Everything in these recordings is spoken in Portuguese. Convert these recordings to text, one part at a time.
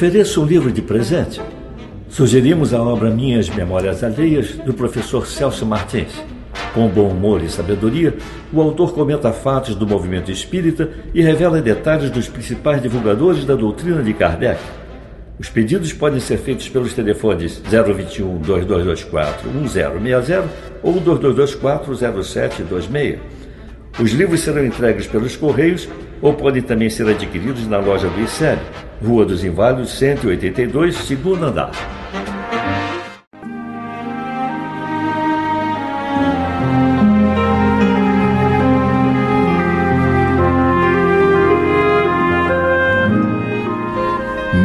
Ofereço um livro de presente. Sugerimos a obra Minhas Memórias Alheias, do professor Celso Martins. Com bom humor e sabedoria, o autor comenta fatos do movimento espírita e revela detalhes dos principais divulgadores da doutrina de Kardec. Os pedidos podem ser feitos pelos telefones 021-2224-1060 ou 2224-0726. Os livros serão entregues pelos Correios ou podem também ser adquiridos na loja do ICEB, Rua dos Inválidos, 182, segundo andar.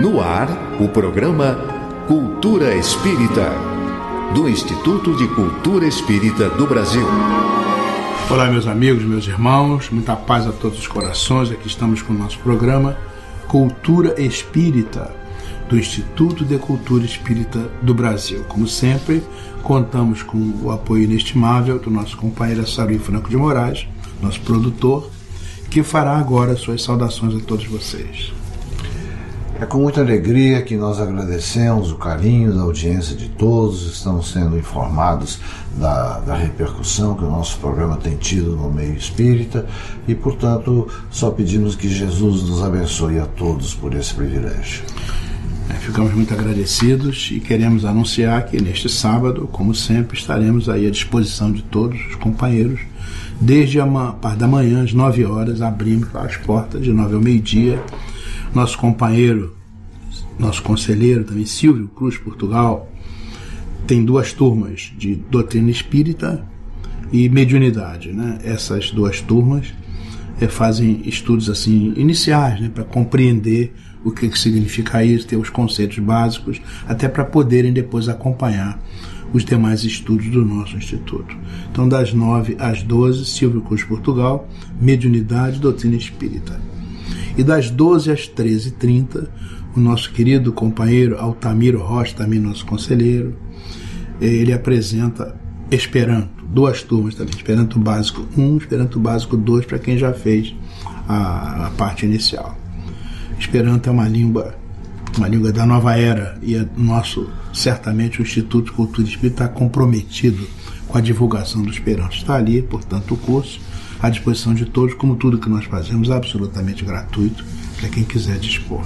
No ar, o programa Cultura Espírita, do Instituto de Cultura Espírita do Brasil. Olá, meus amigos, meus irmãos, muita paz a todos os corações. Aqui estamos com o nosso programa Cultura Espírita, do Instituto de Cultura Espírita do Brasil. Como sempre, contamos com o apoio inestimável do nosso companheiro Saruí Franco de Moraes, nosso produtor, que fará agora suas saudações a todos vocês. É com muita alegria que nós agradecemos o carinho da audiência de todos. Estamos sendo informados da repercussão que o nosso programa tem tido no meio espírita e, portanto, só pedimos que Jesus nos abençoe a todos por esse privilégio. Ficamos muito agradecidos e queremos anunciar que neste sábado, como sempre, estaremos aí à disposição de todos os companheiros. Desde a parte da manhã, às 9 horas, abrimos as portas de 9 ao meio-dia. Nosso companheiro, nosso conselheiro também, Silvio Cruz, Portugal, tem 2 turmas de doutrina espírita e mediunidade, né? Essas 2 turmas fazem estudos assim iniciais, né, para compreender o que significa isso, ter os conceitos básicos, até para poderem depois acompanhar os demais estudos do nosso instituto. Então, das 9 às 12, Silvio Cruz, Portugal, mediunidade e doutrina espírita. E das 12 às 13h30, o nosso querido companheiro Altamiro Rocha, também nosso conselheiro, ele apresenta Esperanto, 2 turmas também, Esperanto Básico 1, Esperanto Básico 2, para quem já fez a parte inicial. Esperanto é uma língua da nova era, e certamente o Instituto de Cultura Espírita está comprometido com a divulgação do Esperanto. Está ali, portanto, o curso à disposição de todos, como tudo que nós fazemos, absolutamente gratuito, para quem quiser dispor.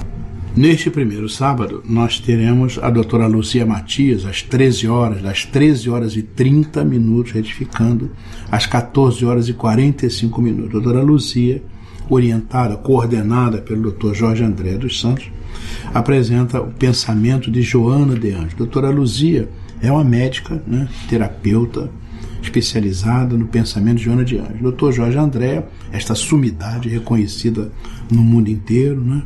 Neste primeiro sábado, nós teremos a doutora Luzia Matias, às 13 horas, das 13h30, retificando, às 14h45. Doutora Luzia, orientada, coordenada pelo doutor Jorge André dos Santos, apresenta o pensamento de Joana de Anjos. Doutora Luzia é uma médica, né, terapeuta, especializada no pensamento de Joana de Anjos. Dr. Jorge André, esta sumidade reconhecida no mundo inteiro, né?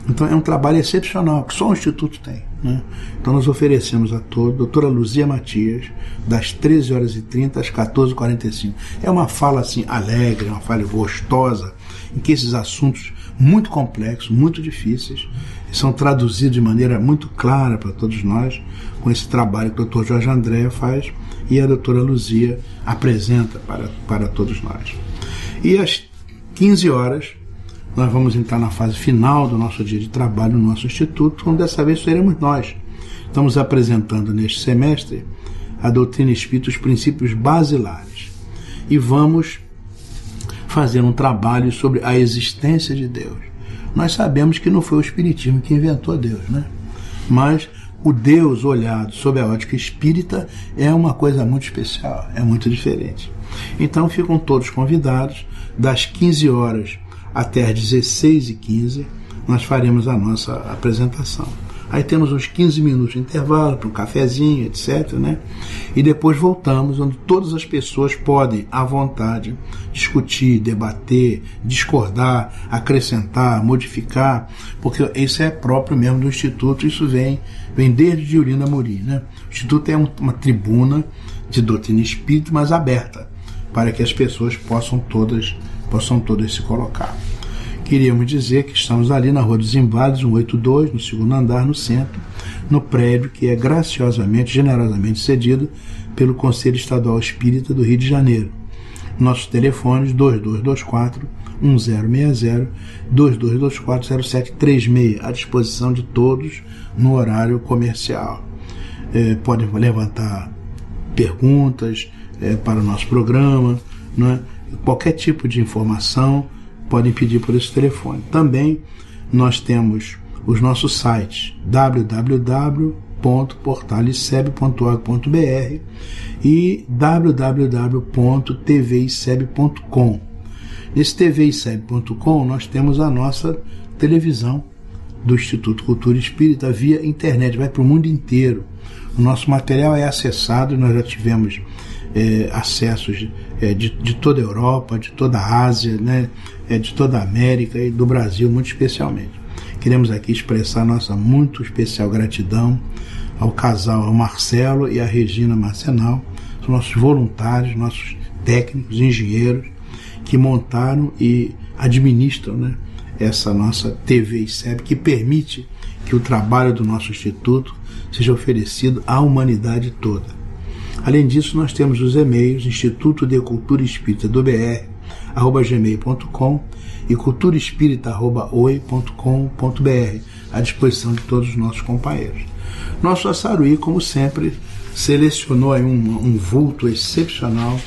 Então é um trabalho excepcional, que só o Instituto tem, né? Então nós oferecemos a todos, doutora Luzia Matias, das 13h30 às 14h45. É uma fala assim alegre, uma fala gostosa, em que esses assuntos muito complexos, muito difíceis, são traduzidos de maneira muito clara para todos nós, com esse trabalho que o Dr. Jorge André faz e a doutora Luzia apresenta para todos nós. E às 15 horas, nós vamos entrar na fase final do nosso dia de trabalho no nosso instituto, onde dessa vez seremos nós. Estamos apresentando neste semestre a doutrina espírita, os princípios basilares. E vamos fazer um trabalho sobre a existência de Deus. Nós sabemos que não foi o Espiritismo que inventou Deus, né? Mas o Deus olhado sob a ótica espírita é uma coisa muito especial, é muito diferente. Então ficam todos convidados, das 15 horas até as 16h15, nós faremos a nossa apresentação. Aí temos uns 15 minutos de intervalo para um cafezinho, etc., né? E depois voltamos, onde todas as pessoas podem, à vontade, discutir, debater, discordar, acrescentar, modificar, porque isso é próprio mesmo do Instituto, isso vem desde Diorino Amorim, né? O Instituto é uma tribuna de doutrina espírita, mas aberta, para que as pessoas possam todas se colocar. Queríamos dizer que estamos ali na Rua dos Inválidos, 182, no segundo andar, no centro, no prédio que é graciosamente, generosamente cedido pelo Conselho Estadual Espírita do Rio de Janeiro. Nossos telefones 2224 1060-2224-0736, à disposição de todos no horário comercial. Podem levantar perguntas para o nosso programa, né? Qualquer tipo de informação podem pedir por esse telefone. Também nós temos os nossos sites www.portaliseb.org.br e www.tviseb.com. Nesse tviseb.com nós temos a nossa televisão do Instituto Cultura Espírita via internet, vai para o mundo inteiro. O nosso material é acessado, nós já tivemos acessos de toda a Europa, de toda a Ásia, né, de toda a América e do Brasil, muito especialmente. Queremos aqui expressar nossa muito especial gratidão ao casal, ao Marcelo e à Regina Marcenal, os nossos voluntários, nossos técnicos, engenheiros, que montaram e administram, né, essa nossa TV ICEB, que permite que o trabalho do nosso Instituto seja oferecido à humanidade toda. Além disso, nós temos os e-mails Instituto de Cultura Espírita do BR, @gmail.com e culturaespírita@oi.com.br, à disposição de todos os nossos companheiros. Nosso Açaruí, como sempre, selecionou aí um vulto excepcional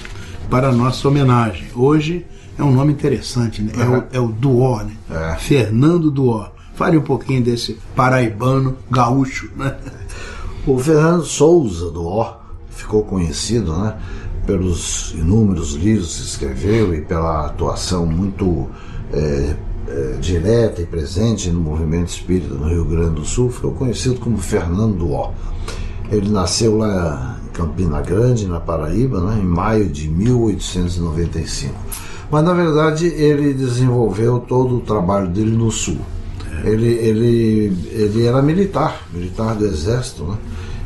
para a nossa homenagem. Hoje é um nome interessante, né? É o Duó, né? Fernando Duó. Fale um pouquinho desse paraibano gaúcho, né? O Fernando Souza Duó ficou conhecido, né, pelos inúmeros livros que escreveu e pela atuação muito direta e presente no movimento espírita no Rio Grande do Sul. Ficou conhecido como Fernando Duó. Ele nasceu lá em Campina Grande, na Paraíba, né, em maio de 1895. Mas, na verdade, ele desenvolveu todo o trabalho dele no Sul. Ele era militar do Exército, né?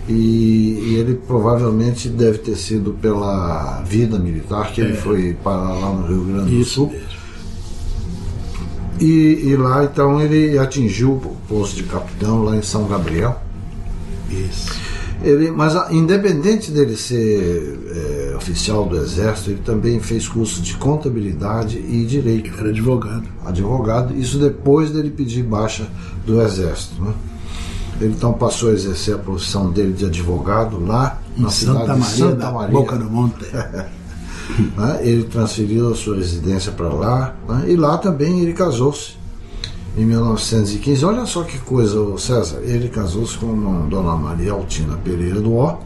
E ele provavelmente deve ter sido pela vida militar que ele foi parar lá no Rio Grande do Sul. E lá, então, ele atingiu o posto de capitão lá em São Gabriel. Isso. Mas, independente dele ser oficial do Exército, ele também fez curso de contabilidade e direito. Ele era advogado. Isso depois dele pedir baixa do Exército, né? Ele então passou a exercer a profissão dele de advogado lá na cidade de Santa Maria, Boca do Monte. Ele transferiu a sua residência para lá, né? E lá também ele casou-se em 1915. Olha só que coisa, César. Ele casou-se com a dona Maria Altina Pereira Duó.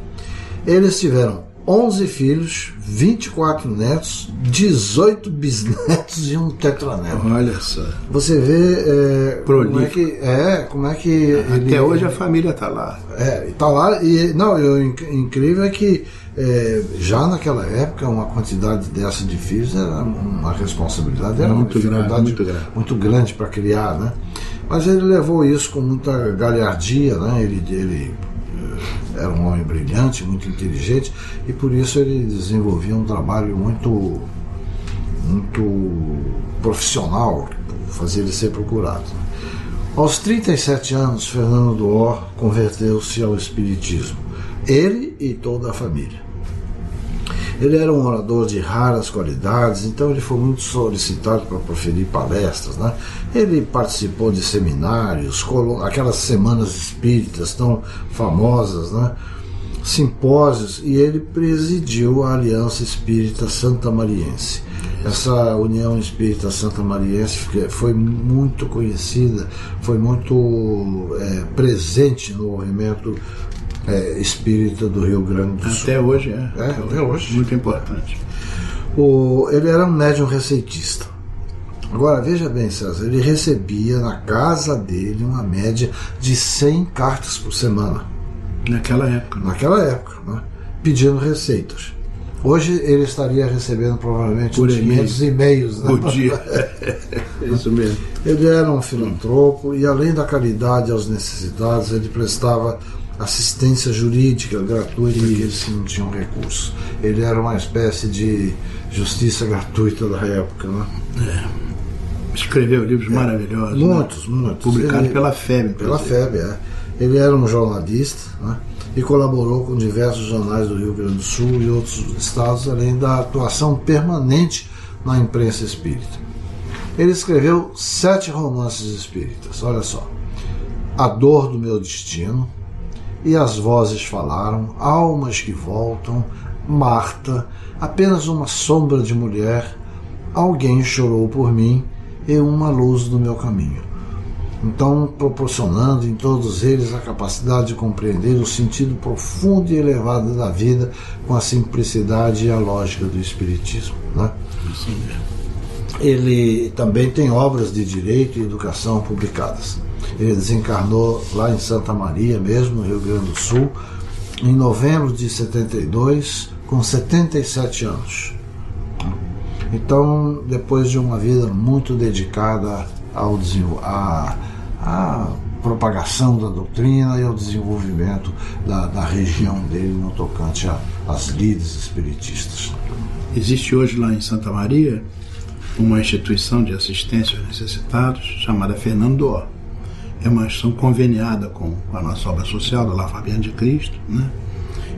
Eles tiveram 11 filhos, 24 netos, 18 bisnetos e um tetraneto. Olha só. Você vê como é que até hoje a família está lá. Está lá. E o incrível é que já naquela época uma quantidade dessa de filhos era uma responsabilidade, era muito grande para criar, né? Mas ele levou isso com muita galhardia, né? Ele era um homem brilhante, muito inteligente, e por isso ele desenvolvia um trabalho muito profissional, fazia ele ser procurado. Aos 37 anos, Fernando Duó converteu-se ao espiritismo, ele e toda a família. Ele era um orador de raras qualidades, então ele foi muito solicitado para proferir palestras, né? Ele participou de seminários, aquelas semanas espíritas tão famosas, né? Simpósios, e ele presidiu a Aliança Espírita Santamariense. Essa União Espírita Santamariense foi muito conhecida, foi muito presente no movimento espírita do Rio Grande do Sul. Até hoje até hoje. Muito importante. Ele era um médium receitista. Agora, veja bem, César, ele recebia na casa dele uma média de 100 cartas por semana. Naquela época, né? Pedindo receitas. Hoje ele estaria recebendo provavelmente uns 500 e-mails, né? Por dia. Isso mesmo. Ele era um filantropo e, além da caridade aos necessitados, ele prestava assistência jurídica gratuita àqueles que não tinham recursos. Ele era uma espécie de justiça gratuita da época, né? Escreveu livros maravilhosos. Muitos. Publicados pela FEB. Pela FEB, Ele era um jornalista, né? E colaborou com diversos jornais do Rio Grande do Sul e outros estados, além da atuação permanente na imprensa espírita. Ele escreveu 7 romances espíritas, olha só. A Dor do Meu Destino, E as Vozes Falaram, Almas que Voltam, Marta, Apenas uma Sombra de Mulher, Alguém Chorou por Mim e Uma Luz do Meu Caminho. Então, proporcionando em todos eles a capacidade de compreender o sentido profundo e elevado da vida com a simplicidade e a lógica do Espiritismo, né? Sim. Ele também tem obras de direito e educação publicadas. Ele desencarnou lá em Santa Maria mesmo, no Rio Grande do Sul, em novembro de 72, com 77 anos. Então, depois de uma vida muito dedicada à propagação da doutrina e ao desenvolvimento da região dele no tocante às lides espiritistas. Existe hoje lá em Santa Maria uma instituição de assistência aos necessitados chamada Fernando Dó. É uma instituição conveniada com a nossa obra social do Lar Fabiano de Cristo, né?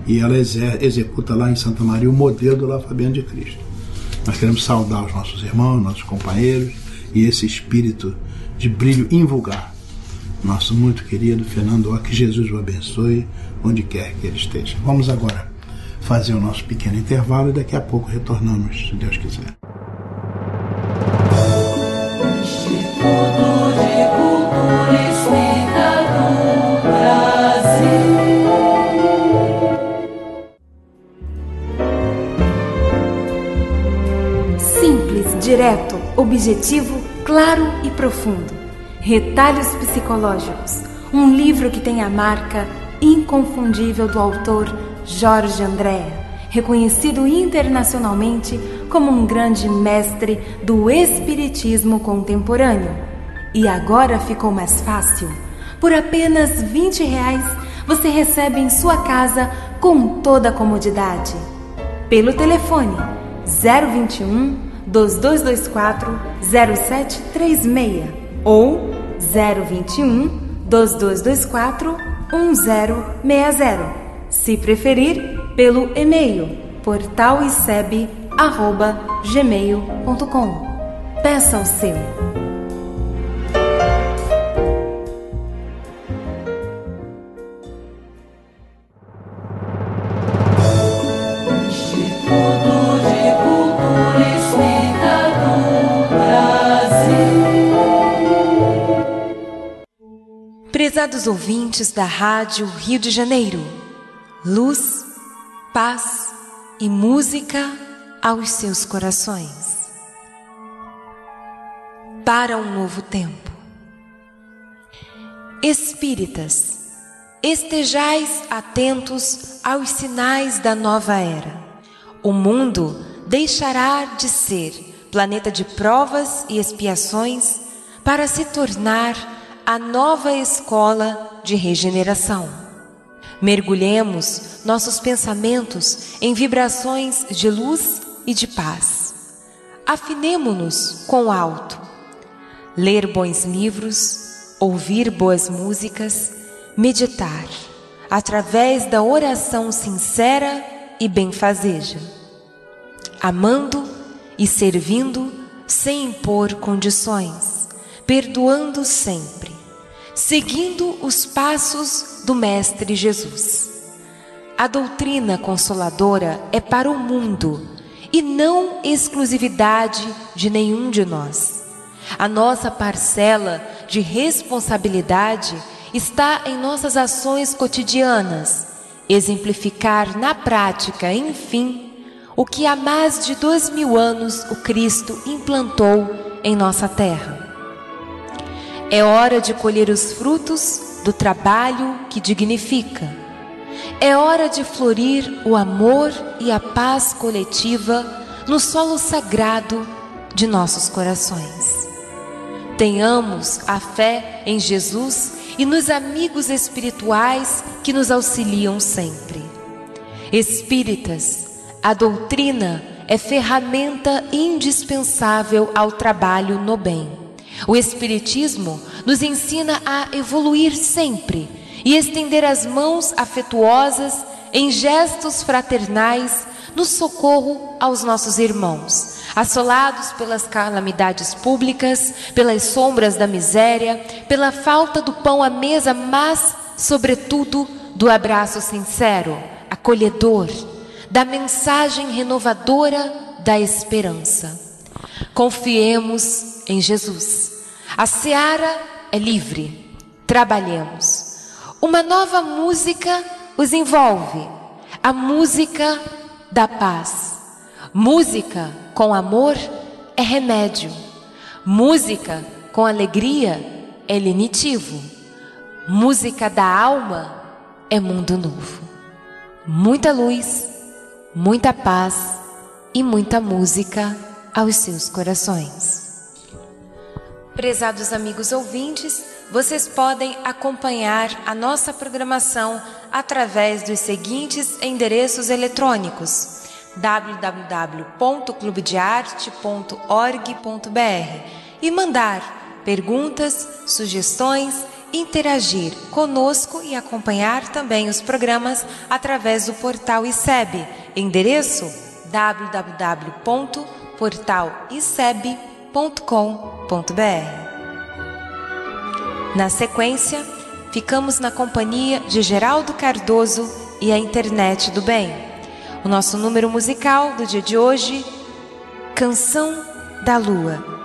E ela executa lá em Santa Maria o modelo do Lar Fabiano de Cristo. Nós queremos saudar os nossos irmãos, nossos companheiros e esse espírito de brilho invulgar. Nosso muito querido Fernando Dó, que Jesus o abençoe onde quer que ele esteja. Vamos agora fazer o nosso pequeno intervalo e daqui a pouco retornamos, se Deus quiser. Instituto de Cultura Espírita do Brasil. Simples, direto, objetivo, claro e profundo. Retalhos Psicológicos, um livro que tem a marca inconfundível do autor Jorge Andréa, reconhecido internacionalmente como um grande mestre do espiritismo contemporâneo. E agora ficou mais fácil. Por apenas R$20 você recebe em sua casa com toda a comodidade. Pelo telefone 021 2224 0736 ou 021 2224 1060. Se preferir, pelo e-mail portaliseb@gmail.com. Peça o seu. Instituto de Cultura Espírita do Brasil. Prezados ouvintes da Rádio Rio de Janeiro, luz, paz e música aos seus corações. Para um novo tempo. Espíritas, estejais atentos aos sinais da nova era. O mundo deixará de ser planeta de provas e expiações para se tornar a nova escola de regeneração. Mergulhemos nossos pensamentos em vibrações de luz e de paz. Afinemo-nos com o alto. Ler bons livros, ouvir boas músicas, meditar, através da oração sincera e benfazeja. Amando e servindo sem impor condições, perdoando sempre, seguindo os passos do Mestre Jesus. A doutrina consoladora é para o mundo e não exclusividade de nenhum de nós. A nossa parcela de responsabilidade está em nossas ações cotidianas, exemplificar na prática, enfim, o que há mais de 2000 anos o Cristo implantou em nossa terra. É hora de colher os frutos do trabalho que dignifica. É hora de florir o amor e a paz coletiva no solo sagrado de nossos corações. Tenhamos a fé em Jesus e nos amigos espirituais que nos auxiliam sempre. Espíritas, a doutrina é ferramenta indispensável ao trabalho no bem. O Espiritismo nos ensina a evoluir sempre e estender as mãos afetuosas em gestos fraternais no socorro aos nossos irmãos, assolados pelas calamidades públicas, pelas sombras da miséria, pela falta do pão à mesa, mas, sobretudo, do abraço sincero, acolhedor, da mensagem renovadora da esperança. Confiemos em Jesus. A seara é livre. Trabalhemos. Uma nova música os envolve. A música da paz. Música com amor é remédio. Música com alegria é lenitivo. Música da alma é mundo novo. Muita luz, muita paz e muita música aos seus corações. Prezados amigos ouvintes, vocês podem acompanhar a nossa programação através dos seguintes endereços eletrônicos: www.clubedearte.org.br e mandar perguntas, sugestões, interagir conosco e acompanhar também os programas através do portal ICEB, endereço www.portaliceb.com.br. Na sequência, ficamos na companhia de Geraldo Cardoso e a Internet do Bem. O nosso número musical do dia de hoje, Canção da Lua.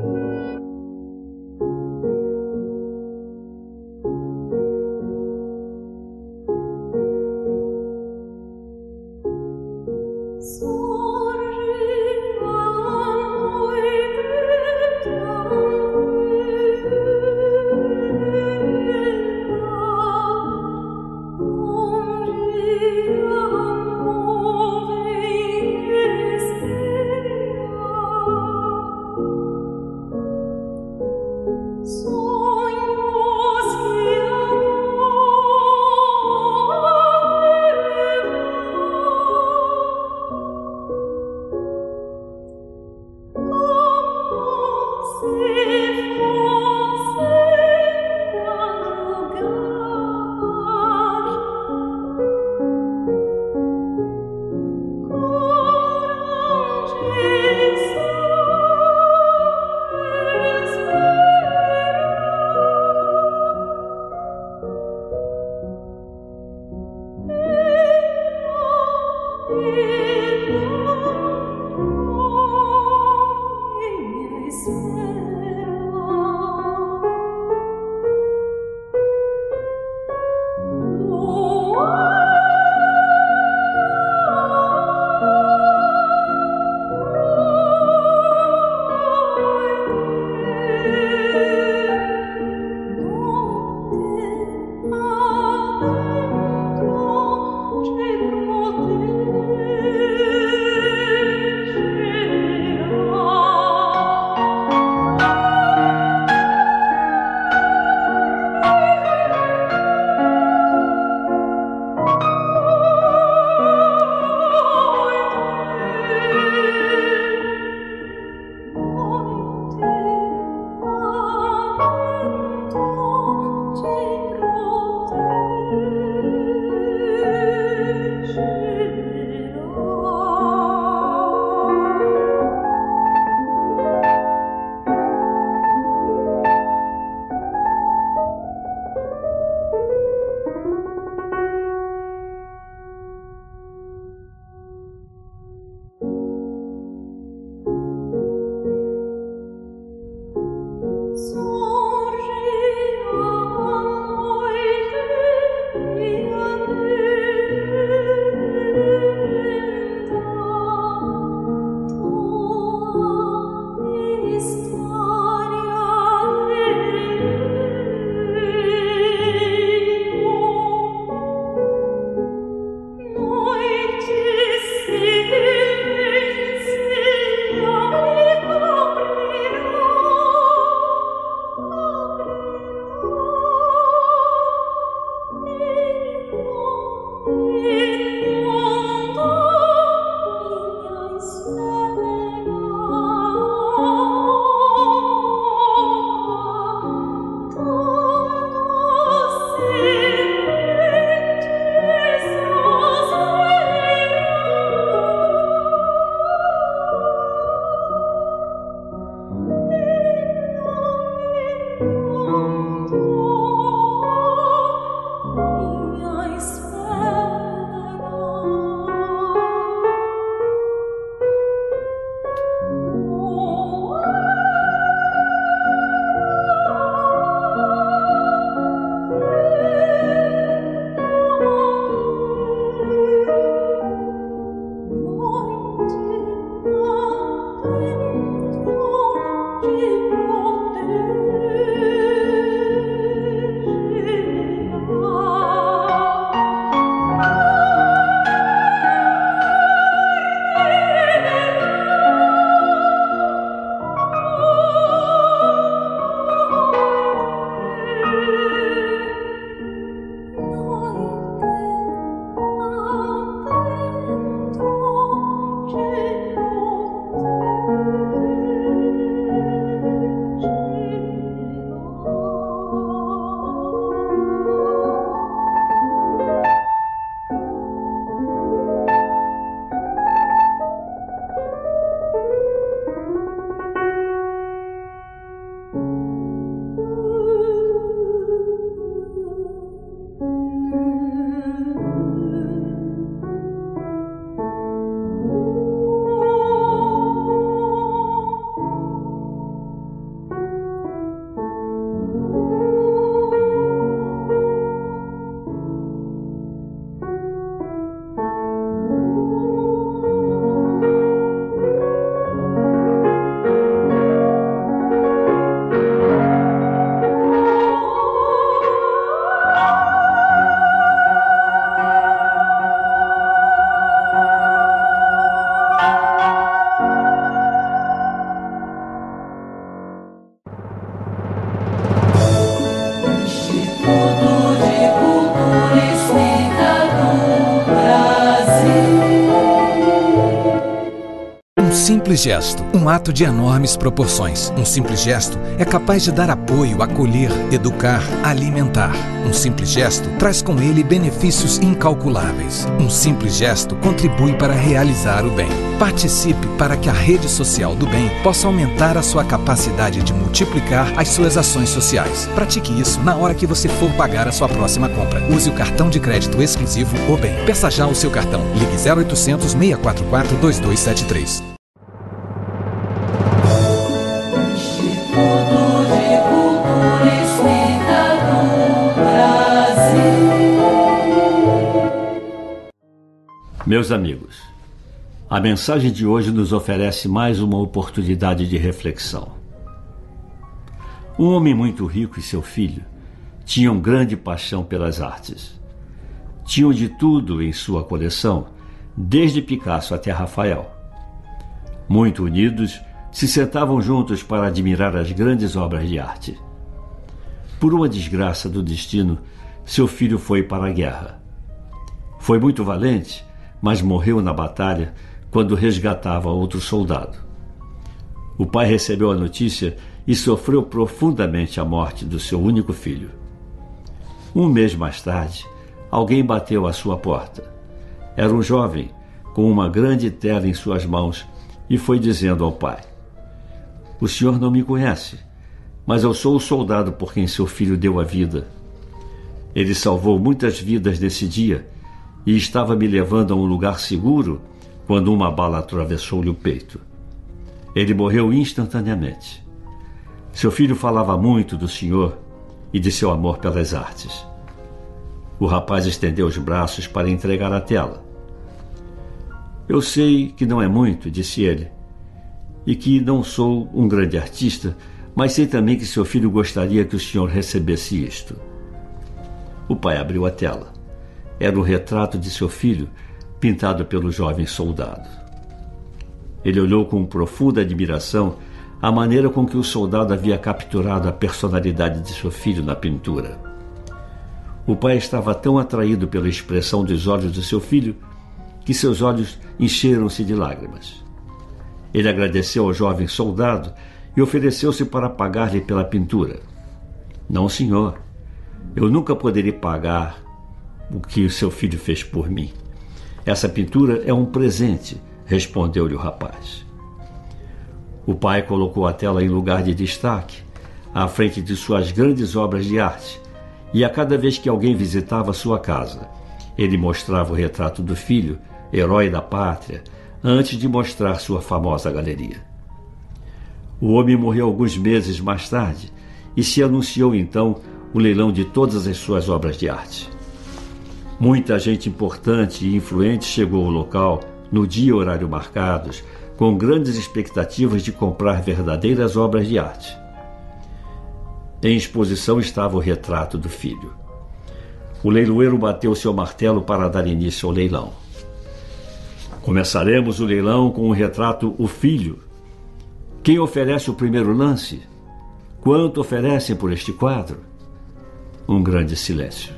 Thank you. simples gesto, um ato de enormes proporções. Um simples gesto é capaz de dar apoio, acolher, educar, alimentar. Um simples gesto traz com ele benefícios incalculáveis. Um simples gesto contribui para realizar o bem. Participe para que a rede social do bem possa aumentar a sua capacidade de multiplicar as suas ações sociais. Pratique isso na hora que você for pagar a sua próxima compra. Use o cartão de crédito exclusivo O Bem. Peça já o seu cartão. Ligue 0800 644 2273. Instituto de Cultura Espírita do Brasil. Meus amigos, a mensagem de hoje nos oferece mais uma oportunidade de reflexão. Um homem muito rico e seu filho tinham grande paixão pelas artes. Tinham de tudo em sua coleção, desde Picasso até Rafael. Muito unidos, se sentavam juntos para admirar as grandes obras de arte. Por uma desgraça do destino, seu filho foi para a guerra. Foi muito valente, mas morreu na batalha quando resgatava outro soldado. O pai recebeu a notícia e sofreu profundamente a morte do seu único filho. Um mês mais tarde, alguém bateu à sua porta. Era um jovem, com uma grande tela em suas mãos, e foi dizendo ao pai: "O senhor não me conhece, mas eu sou o soldado por quem seu filho deu a vida. Ele salvou muitas vidas nesse dia e estava me levando a um lugar seguro quando uma bala atravessou-lhe o peito. Ele morreu instantaneamente. Seu filho falava muito do senhor e de seu amor pelas artes." O rapaz estendeu os braços para entregar a tela. "Eu sei que não é muito", disse ele, "e que não sou um grande artista, mas sei também que seu filho gostaria que o senhor recebesse isto." O pai abriu a tela. Era o retrato de seu filho, pintado pelo jovem soldado. Ele olhou com profunda admiração a maneira com que o soldado havia capturado a personalidade de seu filho na pintura. O pai estava tão atraído pela expressão dos olhos de seu filho que seus olhos encheram-se de lágrimas. Ele agradeceu ao jovem soldado e ofereceu-se para pagar-lhe pela pintura. "Não, senhor, eu nunca poderia pagar o que seu filho fez por mim. Essa pintura é um presente", respondeu-lhe o rapaz. O pai colocou a tela em lugar de destaque, à frente de suas grandes obras de arte, e a cada vez que alguém visitava sua casa, ele mostrava o retrato do filho, herói da pátria, antes de mostrar sua famosa galeria. O homem morreu alguns meses mais tarde e se anunciou então o leilão de todas as suas obras de arte. Muita gente importante e influente chegou ao local no dia e horário marcados, com grandes expectativas de comprar verdadeiras obras de arte. Em exposição estava o retrato do filho. O leiloeiro bateu seu martelo para dar início ao leilão. "Começaremos o leilão com o retrato O Filho. Quem oferece o primeiro lance? Quanto oferecem por este quadro?" Um grande silêncio.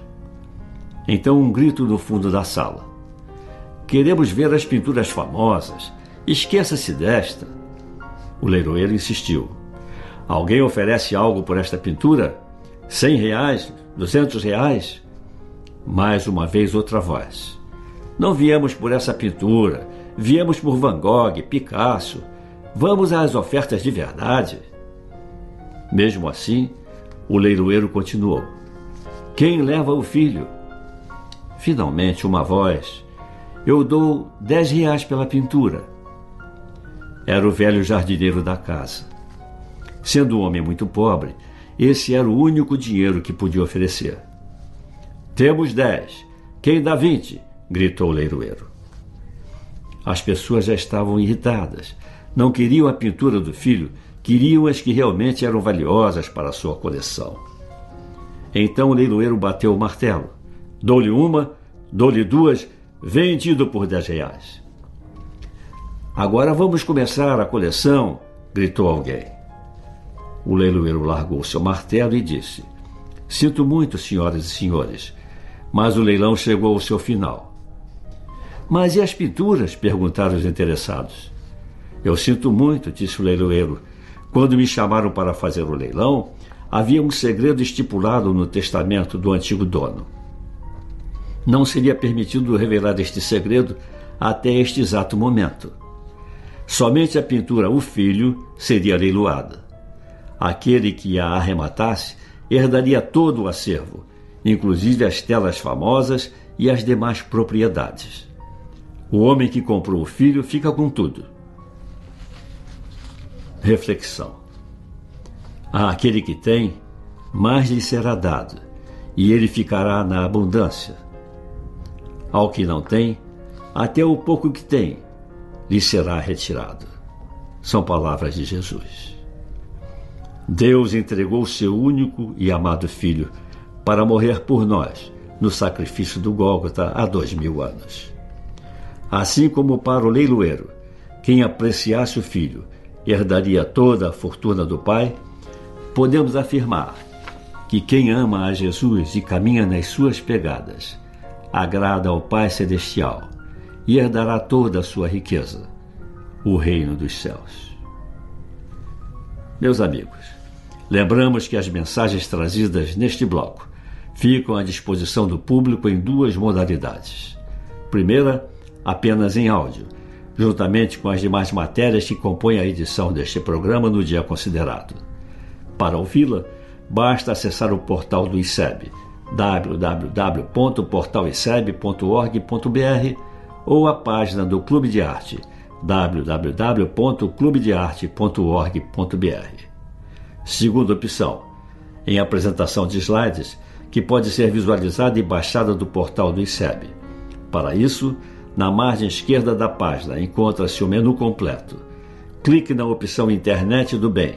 Então um grito no fundo da sala: "Queremos ver as pinturas famosas. Esqueça-se desta." O leiloeiro insistiu: "Alguém oferece algo por esta pintura? R$100, R$200? Mais uma vez outra voz: "Não viemos por essa pintura, viemos por Van Gogh, Picasso. Vamos às ofertas de verdade." Mesmo assim, o leiloeiro continuou: "Quem leva o filho?" Finalmente uma voz: "Eu dou R$10 pela pintura." Era o velho jardineiro da casa. Sendo um homem muito pobre, esse era o único dinheiro que podia oferecer. "Temos 10. Quem dá 20? Gritou o leiloeiro. As pessoas já estavam irritadas. Não queriam a pintura do filho, queriam as que realmente eram valiosas para a sua coleção. Então o leiloeiro bateu o martelo. "Dou-lhe uma, dou-lhe duas, vendido por R$10. "Agora vamos começar a coleção", gritou alguém. O leiloeiro largou seu martelo e disse: "Sinto muito, senhoras e senhores, mas o leilão chegou ao seu final." "Mas e as pinturas?" perguntaram os interessados. Eu sinto muito, disse o leiloeiro. Quando me chamaram para fazer o leilão, havia um segredo estipulado no testamento do antigo dono. Não seria permitido revelar este segredo até este exato momento. Somente a pintura O Filho seria leiloada. Aquele que a arrematasse herdaria todo o acervo, inclusive as telas famosas e as demais propriedades. O homem que comprou o filho fica com tudo. Reflexão. Àquele que tem, mais lhe será dado, e ele ficará na abundância. Ao que não tem, até o pouco que tem, lhe será retirado. São palavras de Jesus. Deus entregou seu único e amado Filho para morrer por nós no sacrifício do Gólgota há 2000 anos. Assim como para o leiloeiro, quem apreciasse o Filho herdaria toda a fortuna do Pai, podemos afirmar que quem ama a Jesus e caminha nas suas pegadas agrada ao Pai Celestial e herdará toda a sua riqueza, o reino dos céus. Meus amigos, lembramos que as mensagens trazidas neste bloco ficam à disposição do público em duas modalidades. Primeira, apenas em áudio, juntamente com as demais matérias que compõem a edição deste programa no dia considerado. Para ouvi-la, basta acessar o portal do ICEB, www.portaliseb.org.br, ou a página do Clube de Arte, www.clubedearte.org.br. Segunda opção, em apresentação de slides, que pode ser visualizada e baixada do portal do ICEB. Para isso, na margem esquerda da página encontra-se o menu completo. Clique na opção Internet do Bem.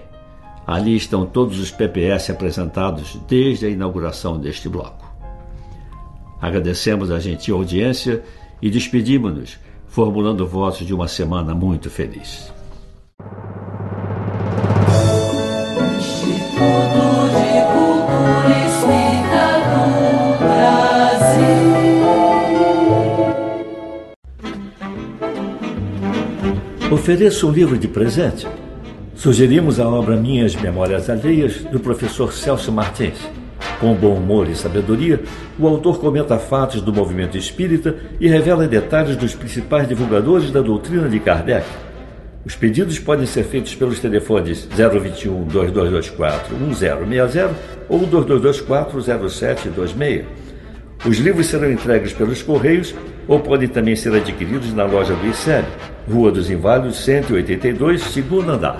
Ali estão todos os PPS apresentados desde a inauguração deste bloco. Agradecemos a gentil audiência e despedimos-nos, formulando votos de uma semana muito feliz. Instituto de Cultura Espírita do Brasil. Ofereça um livro de presente. Sugerimos a obra Minhas Memórias Alheias, do professor Celso Martins. Com bom humor e sabedoria, o autor comenta fatos do movimento espírita e revela detalhes dos principais divulgadores da doutrina de Kardec. Os pedidos podem ser feitos pelos telefones 021-2224-1060 ou 2224-0726. Os livros serão entregues pelos Correios ou podem também ser adquiridos na loja do ICEB, Rua dos Inválidos, 182, segundo andar.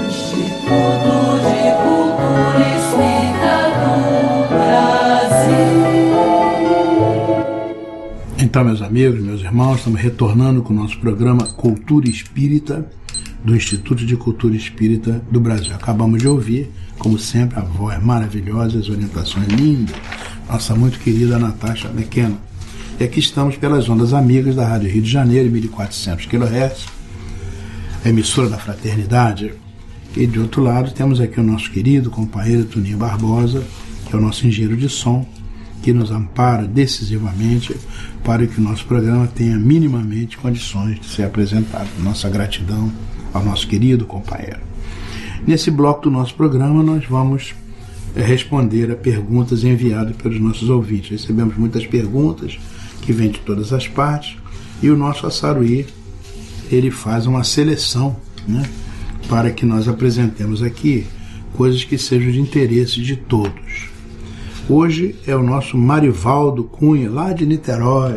Instituto de Cultura Espírita do Brasil. Então, meus amigos, meus irmãos, estamos retornando com o nosso programa Cultura Espírita, do Instituto de Cultura Espírita do Brasil. Acabamos de ouvir, como sempre, a voz maravilhosa, as orientações lindas, nossa muito querida Natasha McKenna. E aqui estamos pelas ondas amigas da Rádio Rio de Janeiro, 1400 kHz, emissora da Fraternidade. E de outro lado temos aqui o nosso querido companheiro Toninho Barbosa, que é o nosso engenheiro de som, que nos ampara decisivamente para que o nosso programa tenha minimamente condições de ser apresentado. Nossa gratidão ao nosso querido companheiro. Nesse bloco do nosso programa nós vamos responder a perguntas enviadas pelos nossos ouvintes. Recebemos muitas perguntas que vêm de todas as partes e o nosso Assaruí, ele faz uma seleção, né, para que nós apresentemos aqui coisas que sejam de interesse de todos. Hoje é o nosso Marivaldo Cunha, lá de Niterói,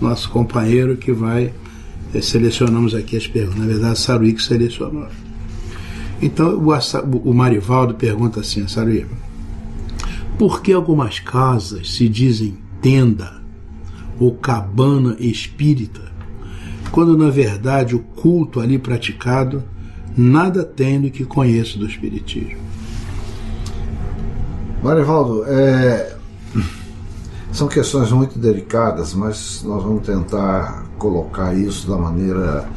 nosso companheiro que vai, selecionamos aqui as perguntas, na verdade Assaruí que selecionou. Então o Marivaldo pergunta assim, Assaruí: por que algumas casas se dizem tenda ou cabana espírita, quando na verdade o culto ali praticado nada tem do que conheço do espiritismo? Marivaldo, são questões muito delicadas, mas nós vamos tentar colocar isso da maneira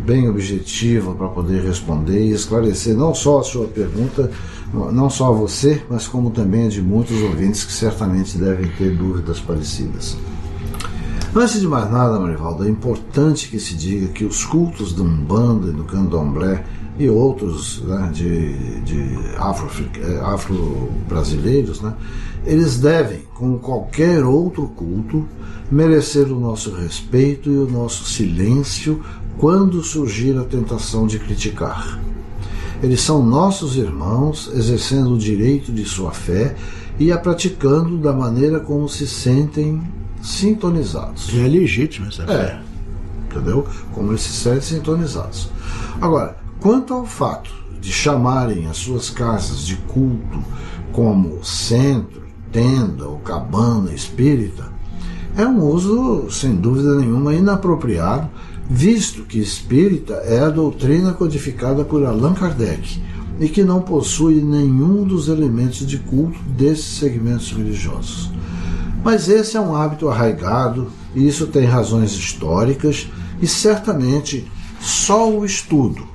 bem objetiva para poder responder e esclarecer não só a sua pergunta, não só a você, mas como também a de muitos ouvintes que certamente devem ter dúvidas parecidas. Antes de mais nada, Marivaldo, é importante que se diga que os cultos da Umbanda e do Candomblé e outros, né, de afro-brasileiros, né, eles devem, como qualquer outro culto, merecer o nosso respeito e o nosso silêncio quando surgir a tentação de criticar. Eles são nossos irmãos, exercendo o direito de sua fé e a praticando da maneira como se sentem sintonizados. É legítimo essa fé. Entendeu? Como eles se sentem sintonizados. Agora, quanto ao fato de chamarem as suas casas de culto como centro, tenda ou cabana espírita, é um uso, sem dúvida nenhuma, inapropriado, visto que espírita é a doutrina codificada por Allan Kardec e que não possui nenhum dos elementos de culto desses segmentos religiosos. Mas esse é um hábito arraigado, e isso tem razões históricas, e certamente só o estudo,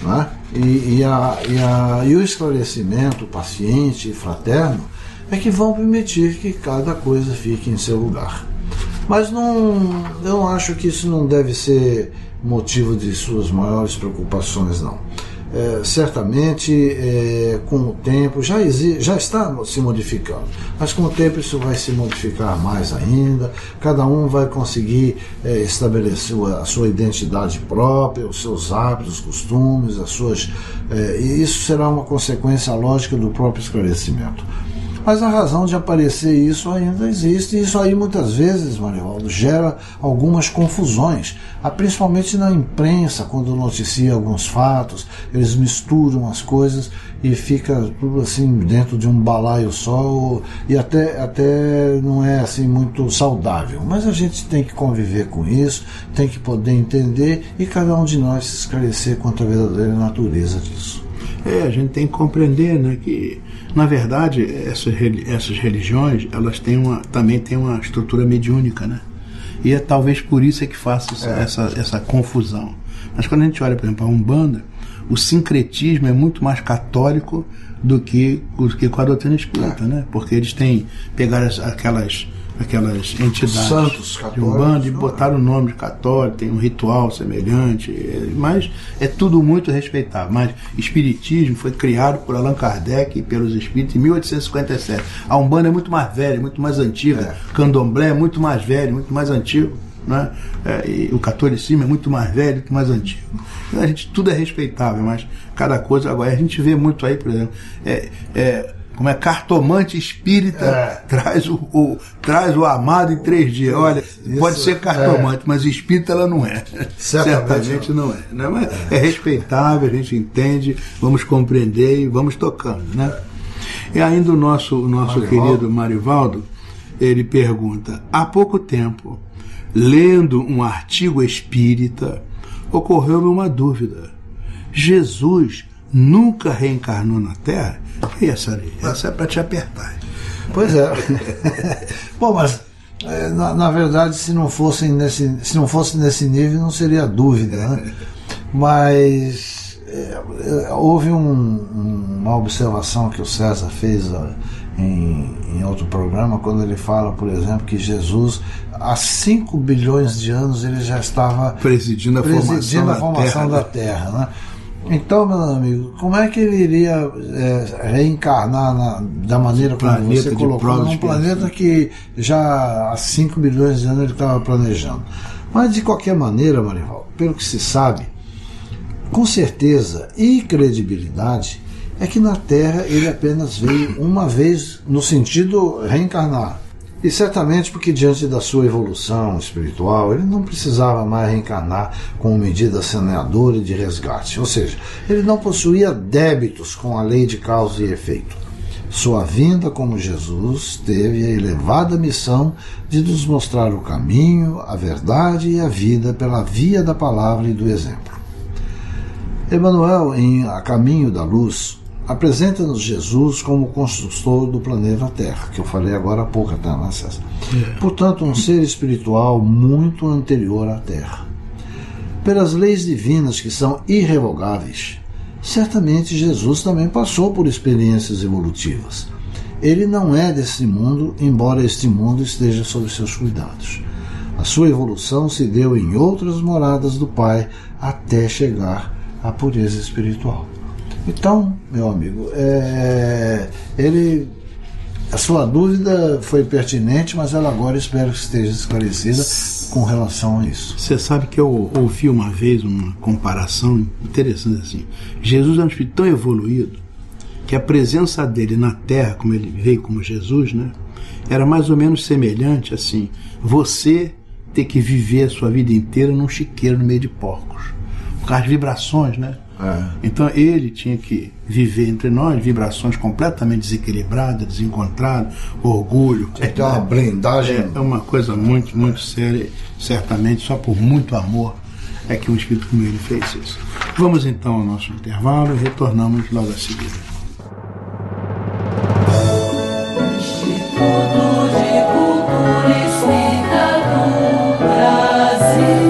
né, e o esclarecimento paciente e fraterno é que vão permitir que cada coisa fique em seu lugar. Mas eu acho que isso não deve ser motivo de suas maiores preocupações, não. Certamente, com o tempo, já está se modificando, mas com o tempo isso vai se modificar mais ainda. Cada um vai conseguir estabelecer a sua identidade própria, os seus hábitos, costumes, e isso será uma consequência lógica do próprio esclarecimento. Mas a razão de aparecer isso ainda existe, e isso aí muitas vezes, Marivaldo, gera algumas confusões, principalmente na imprensa, quando noticia alguns fatos, eles misturam as coisas e fica tudo assim dentro de um balaio só, e até não é assim muito saudável. Mas a gente tem que conviver com isso, tem que poder entender, e cada um de nós se esclarecer quanto à verdadeira natureza disso. A gente tem que compreender, né, que na verdade essas religiões, elas também têm uma estrutura mediúnica, né? E é talvez por isso que faça essa confusão. Mas quando a gente olha, por exemplo, a Umbanda, o sincretismo é muito mais católico do que com a doutrina espírita, né? Porque eles pegaram aquelas entidades santos de Umbanda e botaram o nome de católico, tem um ritual semelhante, mas é tudo muito respeitável. Mas espiritismo foi criado por Allan Kardec e pelos espíritos em 1857. A Umbanda é muito mais velha, muito mais antiga. Candomblé é muito mais velho, muito mais antigo, né? E o catolicismo é muito mais velho, muito mais antigo. Então, tudo é respeitável, mas cada coisa. Agora a gente vê muito aí, por exemplo, como cartomante espírita traz o amado em 3 dias. Olha, pode ser cartomante, mas espírita ela não é. Certamente não é. Né? Mas é respeitável, a gente entende, vamos compreender e vamos tocando. Né? E ainda o nosso querido Marivaldo, ele pergunta: há pouco tempo, lendo um artigo espírita, ocorreu-me uma dúvida. Jesus nunca reencarnou na Terra? E essa é para te apertar. Pois é. Bom, mas na verdade, se não fosse nesse nível, não seria dúvida, né? Mas houve uma observação que o César fez em outro programa, quando ele fala, por exemplo, que Jesus, há 5 bilhões de anos, ele já estava presidindo a formação da Terra, né? Então, meu amigo, como é que ele iria reencarnar da maneira como você colocou, num planeta que já há 5 bilhões de anos ele estava planejando? Mas, de qualquer maneira, Marivaldo, pelo que se sabe, com certeza e credibilidade, é que na Terra ele apenas veio uma vez, no sentido reencarnar. E certamente porque, diante da sua evolução espiritual, ele não precisava mais reencarnar com medida saneadora e de resgate. Ou seja, ele não possuía débitos com a lei de causa e efeito. Sua vinda como Jesus teve a elevada missão de nos mostrar o caminho, a verdade e a vida pela via da palavra e do exemplo. Emmanuel, em A Caminho da Luz, apresenta-nos Jesus como construtor do planeta Terra, que eu falei agora há pouco, até, né, César? Portanto, um ser espiritual muito anterior à Terra. Pelas leis divinas que são irrevogáveis, certamente Jesus também passou por experiências evolutivas. Ele não é desse mundo, embora este mundo esteja sob seus cuidados. A sua evolução se deu em outras moradas do Pai até chegar à pureza espiritual. Então, meu amigo, a sua dúvida foi pertinente, mas ela agora espero que esteja esclarecida com relação a isso. Você sabe que eu ouvi uma vez uma comparação interessante assim. Jesus é um espírito tão evoluído que a presença dele na Terra, como ele veio como Jesus, né, era mais ou menos semelhante assim, você ter que viver a sua vida inteira num chiqueiro no meio de porcos, por causa de vibrações, né? Então ele tinha que viver entre nós vibrações completamente desequilibradas, desencontradas, orgulho. Tinha que ter uma blindagem. É uma coisa muito, muito séria. Certamente só por muito amor é que um espírito como ele fez isso. Vamos então ao nosso intervalo e retornamos logo a seguir. Instituto de Cultura Espírita do Brasil.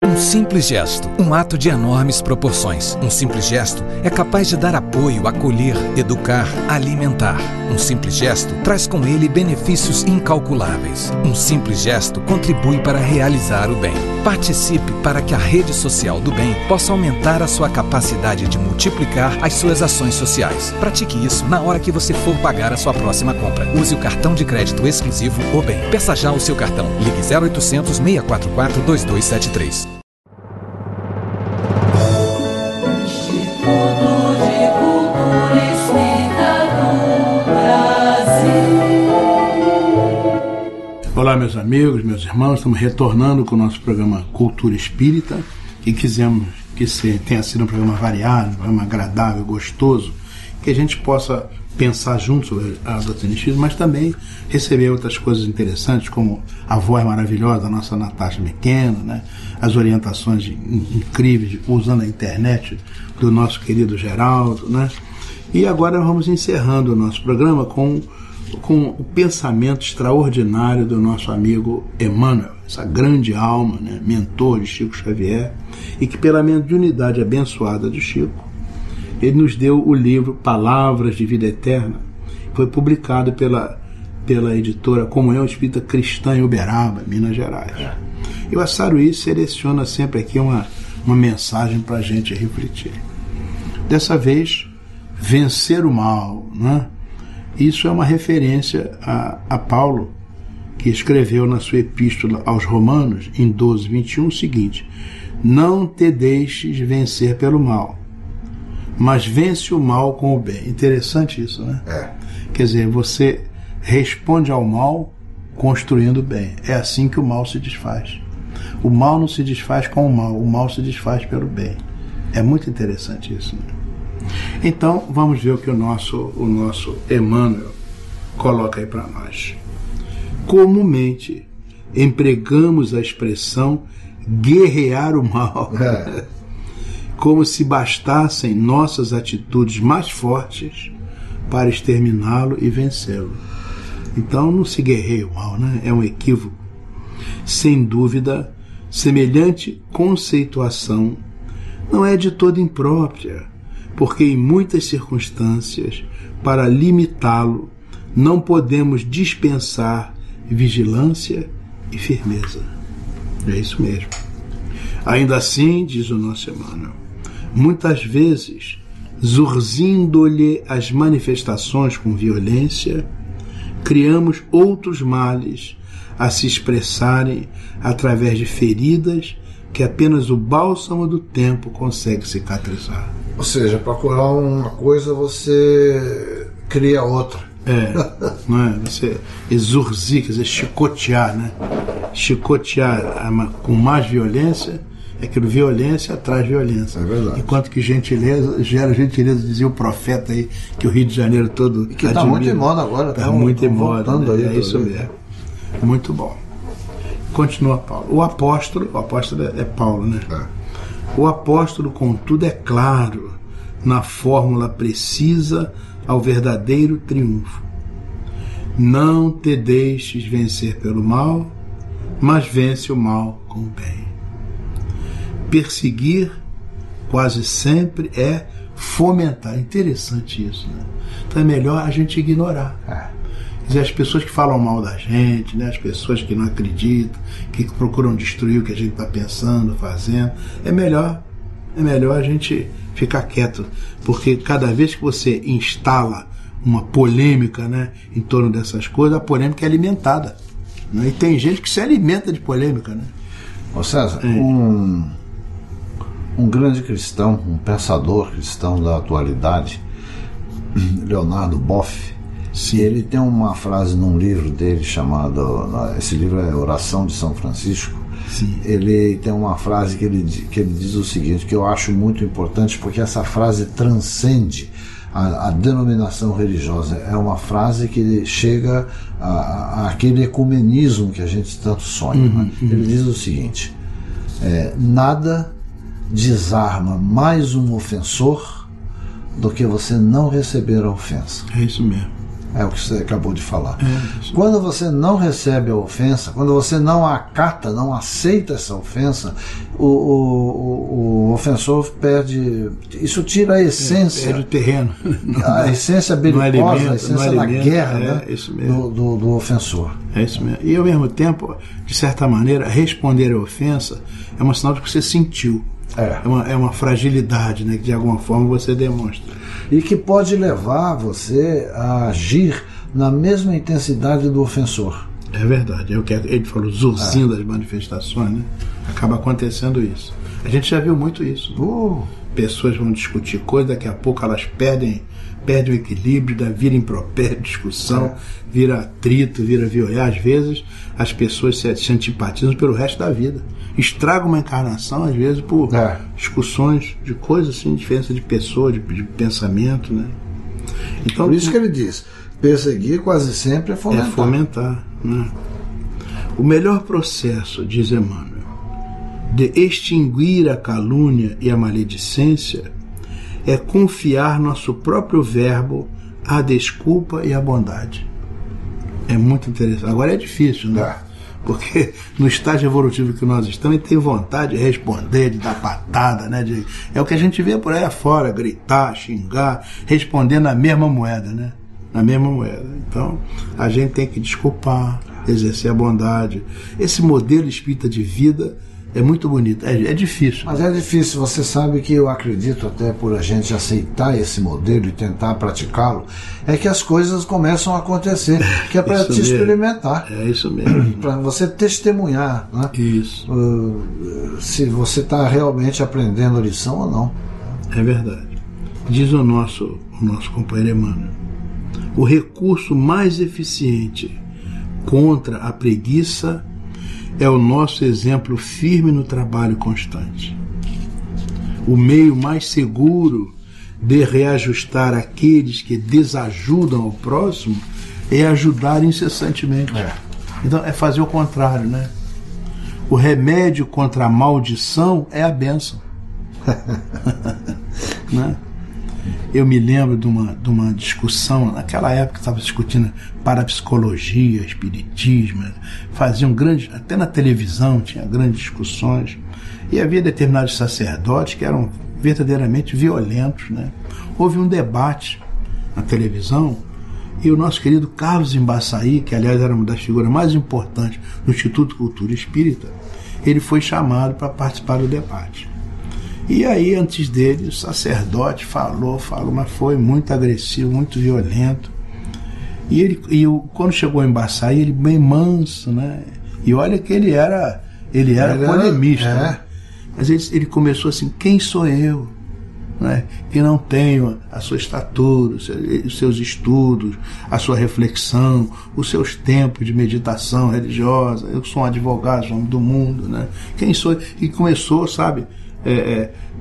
Um simples gesto, um ato de enormes proporções. Um simples gesto é capaz de dar apoio, acolher, educar, alimentar. Um simples gesto traz com ele benefícios incalculáveis. Um simples gesto contribui para realizar o bem. Participe para que a rede social do bem possa aumentar a sua capacidade de multiplicar as suas ações sociais. Pratique isso na hora que você for pagar a sua próxima compra. Use o cartão de crédito exclusivo O Bem. Peça já o seu cartão. Ligue 0800 644 2273. Instituto de Cultura Espírita do Brasil. Olá, meus amigos, meus irmãos, estamos retornando com o nosso programa Cultura Espírita e quisemos que tenha sido um programa variado, um programa agradável, gostoso, que a gente possa pensar junto sobre a doutrina espírita, mas também receber outras coisas interessantes, como a voz maravilhosa da nossa Natasha Mequeno, né? As orientações incríveis usando a internet do nosso querido Geraldo, né? E agora vamos encerrando o nosso programa com o pensamento extraordinário do nosso amigo Emmanuel, essa grande alma, né? Mentor de Chico Xavier, e que pela mediunidade abençoada de Chico, ele nos deu o livro Palavras de Vida Eterna, que foi publicado pela editora Comunhão Espírita Cristã em Uberaba, Minas Gerais. E o Assaruí seleciona sempre aqui uma mensagem para a gente refletir. Dessa vez, vencer o mal, né? Isso é uma referência a Paulo, que escreveu na sua epístola aos Romanos, em 12:21, o seguinte: não te deixes vencer pelo mal, mas vence o mal com o bem. Interessante isso, né? Quer dizer, você responde ao mal construindo o bem. É assim que o mal se desfaz. O mal não se desfaz com o mal se desfaz pelo bem. É muito interessante isso, né? Então, vamos ver o que o nosso Emmanuel coloca aí para nós. Comumente, empregamos a expressão guerrear o mal. Como se bastassem nossas atitudes mais fortes para exterminá-lo e vencê-lo. Então não se guerreia o mal, né? É um equívoco. Sem dúvida, semelhante conceituação não é de todo imprópria, porque em muitas circunstâncias, para limitá-lo, não podemos dispensar vigilância e firmeza. É isso mesmo. Ainda assim, diz o nosso Emmanuel, muitas vezes, zurzindo-lhe as manifestações com violência, criamos outros males a se expressarem através de feridas que apenas o bálsamo do tempo consegue cicatrizar. Ou seja, para curar uma coisa, você cria outra. Não é? Você exurzir, quer dizer, chicotear, né? Chicotear com mais violência. É que violência traz violência. É verdade. Enquanto que gentileza gera gentileza, dizia o profeta aí, que o Rio de Janeiro todo que está muito em moda agora. Está muito em moda. Né? É isso mesmo. Muito bom. Continua Paulo. O apóstolo é Paulo, né? O apóstolo, contudo, é claro na fórmula precisa ao verdadeiro triunfo. Não te deixes vencer pelo mal, mas vence o mal com o bem. Perseguir quase sempre é fomentar. Interessante isso, né? Então é melhor a gente ignorar. Quer dizer, as pessoas que falam mal da gente, né? As pessoas que não acreditam, que procuram destruir o que a gente está pensando, fazendo, é melhor a gente ficar quieto, porque cada vez que você instala uma polêmica, né, em torno dessas coisas, a polêmica é alimentada, né? E tem gente que se alimenta de polêmica, né? Ô César, um grande cristão, um pensador cristão da atualidade, Leonardo Boff, ele tem uma frase num livro dele chamado, esse livro é Oração de São Francisco. Sim. Ele tem uma frase que ele diz o seguinte, que eu acho muito importante, porque essa frase transcende a denominação religiosa. É uma frase que chega àquele ecumenismo que a gente tanto sonha. Né? Ele diz o seguinte: nada desarma mais um ofensor do que você não receber a ofensa. É isso mesmo. É o que você acabou de falar. Quando você não recebe a ofensa, quando você não acata, não aceita essa ofensa, o ofensor perde. Isso tira a essência. Perde o terreno. A essência belicosa, a essência da guerra, né, isso mesmo. do ofensor. É isso mesmo. E ao mesmo tempo, de certa maneira, responder a ofensa é um sinal de que você sentiu. É uma fragilidade, né, que de alguma forma você demonstra. E que pode levar você a agir na mesma intensidade do ofensor. É verdade, é o que ele falou, os ursinhos das manifestações, né? Acaba acontecendo isso. A gente já viu muito isso. Pessoas vão discutir coisas, daqui a pouco elas perdem o equilíbrio, vira impropério, discussão, vira atrito, vira violência. Às vezes as pessoas se antipatizam pelo resto da vida. Estraga uma encarnação, às vezes, por discussões de coisas assim, diferença de pessoa, de pensamento, né? Então, por isso que ele diz, perseguir quase sempre é fomentar. É fomentar, né? O melhor processo, diz Emmanuel, de extinguir a calúnia e a maledicência é confiar nosso próprio verbo à desculpa e à bondade. É muito interessante. Agora é difícil, né? Porque no estágio evolutivo que nós estamos, ele tem vontade de responder, de dar patada, né? É o que a gente vê por aí afora, gritar, xingar, responder na mesma moeda, né? Na mesma moeda. Então, a gente tem que desculpar, exercer a bondade. Esse modelo espírita de vida é muito bonito, é difícil. Mas é difícil, você sabe que eu acredito, até por a gente aceitar esse modelo e tentar praticá-lo, é que as coisas começam a acontecer, que é para te experimentar. É isso mesmo. Para você testemunhar, né? Isso. Se você está realmente aprendendo a lição ou não. É verdade. Diz o nosso companheiro Emmanuel, o recurso mais eficiente contra a preguiça é o nosso exemplo firme no trabalho constante. O meio mais seguro de reajustar aqueles que desajudam ao próximo é ajudar incessantemente. Então é fazer o contrário, né? O remédio contra a maldição é a bênção. Né? Eu me lembro de uma discussão, naquela época estava discutindo parapsicologia, espiritismo, faziam grandes, até na televisão tinha grandes discussões, e havia determinados sacerdotes que eram verdadeiramente violentos, né? Houve um debate na televisão, e o nosso querido Carlos Embaçaí, que aliás era uma das figuras mais importantes do Instituto de Cultura Espírita, ele foi chamado para participar do debate. E aí, antes dele, o sacerdote falou, mas foi muito agressivo, muito violento. Quando chegou a Embaçaí, ele bem manso, né? E olha que ele era polemista. Né? Mas ele começou assim, quem sou eu? Né? Que não tenho a sua estatura, os seus estudos, a sua reflexão, os seus tempos de meditação religiosa. Eu sou um advogado, sou um homem do mundo, né? Quem sou eu? E começou, sabe...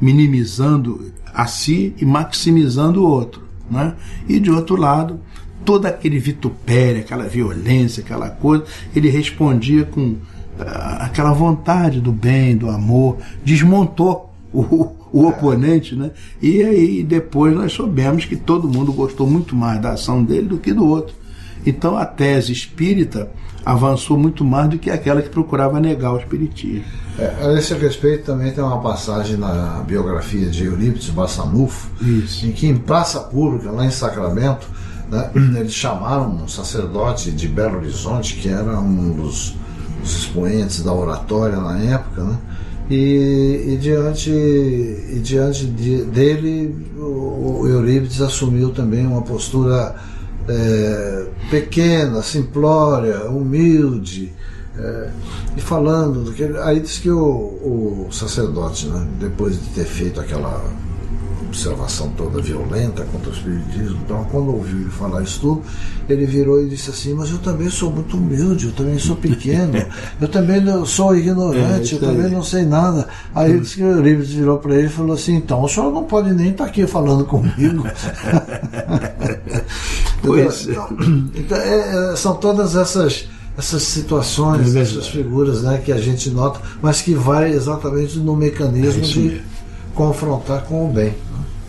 minimizando a si e maximizando o outro, né? E de outro lado, todo aquele vitupério, aquela violência, aquela coisa, ele respondia com aquela vontade do bem, do amor, desmontou o oponente, né? E aí depois nós soubemos que todo mundo gostou muito mais da ação dele do que do outro. Então a tese espírita avançou muito mais do que aquela que procurava negar o espiritismo. A esse respeito também tem uma passagem na biografia de Eurípides Bassanufo, em que em praça pública, lá em Sacramento, né? Eles chamaram um sacerdote de Belo Horizonte, que era um dos expoentes da oratória na época, né? E diante dele, o Eurípides assumiu também uma postura pequena, simplória, humilde, e falando do que. Aí diz que o sacerdote, né, depois de ter feito aquela observação toda violenta contra o espiritismo, então, quando ouviu ele falar isso tudo, ele virou e disse assim: mas eu também sou muito humilde, eu também sou pequeno, eu também sou ignorante, eu também não sei nada. Aí ele disse que o Eurípides virou para ele e falou assim: então o senhor não pode nem estar aqui falando comigo. Então, são todas essas situações, essas figuras, né, que a gente nota, mas que vai exatamente no mecanismo de confrontar com o bem.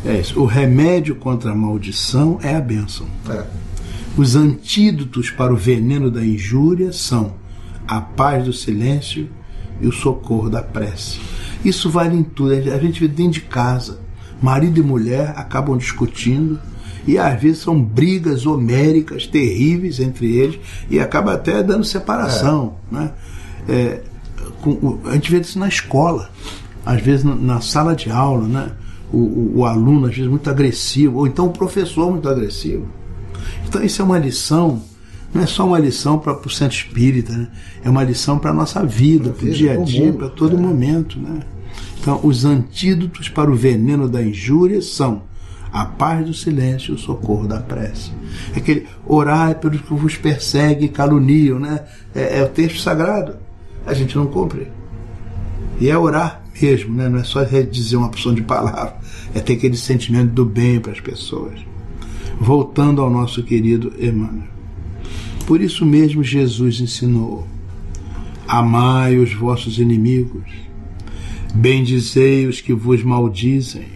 É isso. O remédio contra a maldição é a bênção. Os antídotos para o veneno da injúria são a paz do silêncio e o socorro da prece. Isso vale em tudo. A gente vê dentro de casa, marido e mulher acabam discutindo, e às vezes são brigas homéricas, terríveis entre eles, e acaba até dando separação. Né? A gente vê isso na escola, às vezes na sala de aula, né? O aluno às vezes muito agressivo, ou então o professor muito agressivo. Então isso é uma lição, não é só uma lição para o centro espírita, né? É uma lição para a nossa vida, para o dia a dia, para todo momento. Né? Então os antídotos para o veneno da injúria são a paz do silêncio e o socorro da prece. Aquele orai pelos que vos perseguem e caluniam, né? É o texto sagrado. A gente não cumpre. E é orar mesmo, né? Não é só dizer uma porção de palavras, é ter aquele sentimento do bem para as pessoas. Voltando ao nosso querido Emmanuel. Por isso mesmo Jesus ensinou: amai os vossos inimigos, bendizei os que vos maldizem,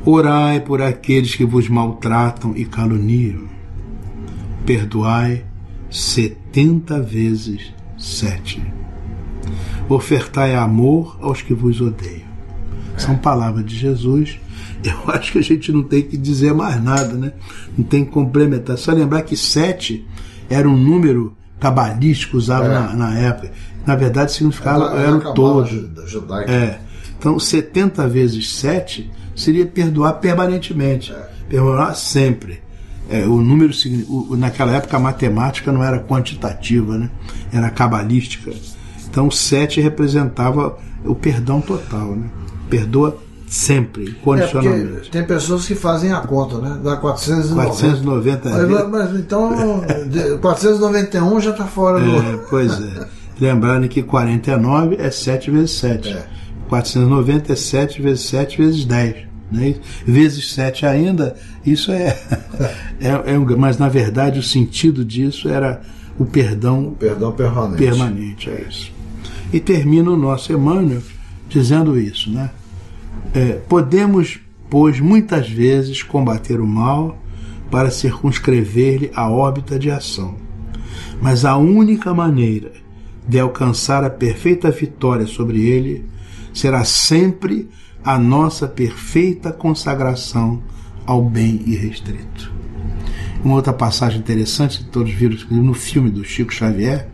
orai por aqueles que vos maltratam e caluniam, perdoai 70 vezes 7. Ofertai amor aos que vos odeiam. São palavras de Jesus. Eu acho que a gente não tem que dizer mais nada, né? Não tem que complementar. Só lembrar que 7 era um número cabalístico usado na época. Na verdade, significava era o todo. Então, 70 vezes 7 seria perdoar permanentemente. Perdoar sempre. O número, naquela época, a matemática não era quantitativa, né? Era cabalística. Então, 7 representava o perdão total, né? Perdoa sempre, incondicionalmente. Tem pessoas que fazem a conta, né? Dá 490. Mas então, 491 já está fora do... Pois é. Lembrando que 49 é 7 vezes 7. 490 é 7 vezes 7 vezes 10. Né? Vezes 7 ainda, isso mas na verdade o sentido disso era o perdão permanente. É isso. E termina o nosso Emmanuel dizendo isso, né? Podemos, pois, muitas vezes combater o mal para circunscrever-lhe a órbita de ação, mas a única maneira de alcançar a perfeita vitória sobre ele será sempre a nossa perfeita consagração ao bem irrestrito. Uma outra passagem interessante que todos viram no filme do Chico Xavier,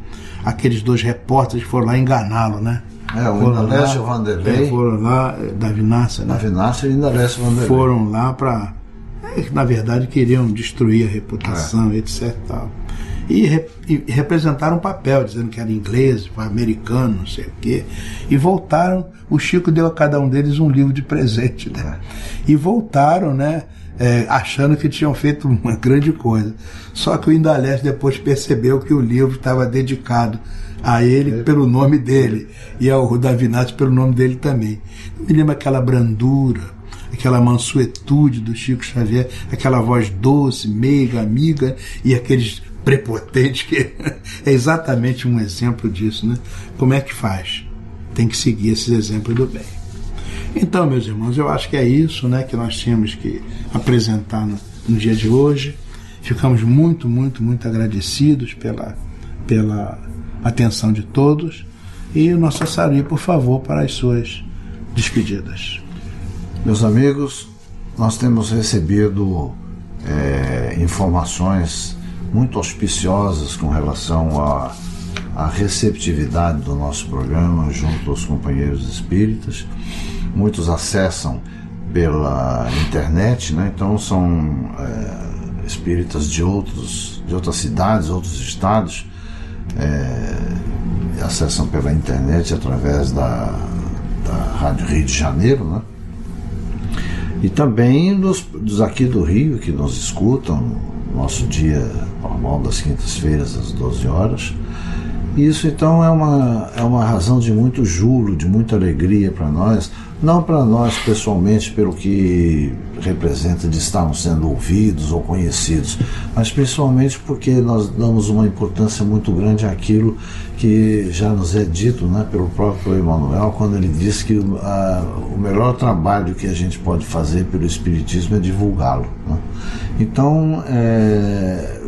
aqueles 2 repórteres foram lá enganá-lo, né? O Indalécio Vanderlei. Foram lá, Davi Nasser, né? Davi Nasser e Indalécio Vanderlei. Foram lá para, na verdade, queriam destruir a reputação, etc. Tal. E representaram um papel, dizendo que era inglês, americano, não sei o quê. E voltaram, o Chico deu a cada um deles um livro de presente, né? E voltaram, né? Achando que tinham feito uma grande coisa. Só que o Indalécio depois percebeu que o livro estava dedicado a ele pelo nome dele, e ao Davi Nasser pelo nome dele também. Me lembra aquela brandura, aquela mansuetude do Chico Xavier, aquela voz doce, meiga, amiga, e aqueles prepotentes, que é exatamente um exemplo disso, né? Como é que faz? Tem que seguir esses exemplos do bem. Então, meus irmãos, eu acho que é isso, né, que nós tínhamos que apresentar no dia de hoje. Ficamos muito, muito, muito agradecidos pela atenção de todos. E o nosso Sassari, por favor, para as suas despedidas. Meus amigos, nós temos recebido informações muito auspiciosas com relação à receptividade do nosso programa junto aos companheiros espíritas. Muitos acessam pela internet, né? Então são espíritas de outras cidades, outros estados, acessam pela internet através da Rádio Rio de Janeiro, né? E também dos aqui do Rio, que nos escutam no nosso dia normal das quintas-feiras às 12 horas. E isso então é uma razão de muito júbilo, de muita alegria para nós, não para nós pessoalmente pelo que representa de estarmos sendo ouvidos ou conhecidos, mas principalmente porque nós damos uma importância muito grande àquilo que já nos é dito, né, pelo próprio Emmanuel, quando ele diz que o melhor trabalho que a gente pode fazer pelo Espiritismo é divulgá-lo, né? Então,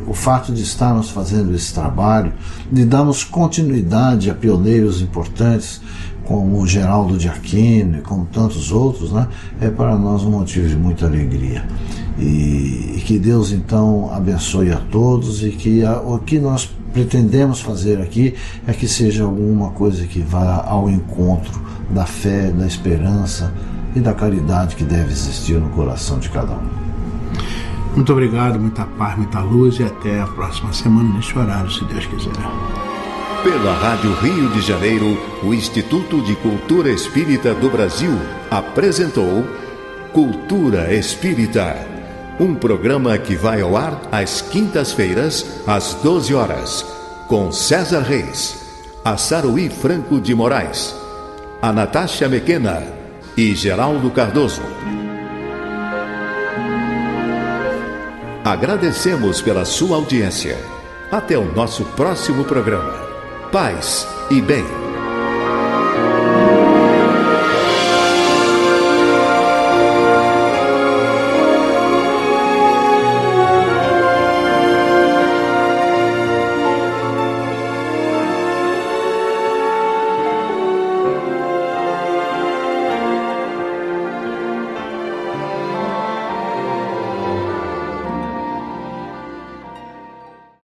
o fato de estarmos fazendo esse trabalho, de darmos continuidade a pioneiros importantes como o Geraldo de Aquino e como tantos outros, né, é para nós um motivo de muita alegria. E que Deus então abençoe a todos, e que o que nós pretendemos fazer aqui é que seja alguma coisa que vá ao encontro da fé, da esperança e da caridade que deve existir no coração de cada um. Muito obrigado, muita paz, muita luz, e até a próxima semana neste horário, se Deus quiser. Pela Rádio Rio de Janeiro, o Instituto de Cultura Espírita do Brasil apresentou Cultura Espírita, um programa que vai ao ar às quintas-feiras, às 12 horas, com César Reis, a Saruí Franco de Moraes, a Natasha Mequena e Geraldo Cardoso. Agradecemos pela sua audiência. Até o nosso próximo programa. Paz e bem.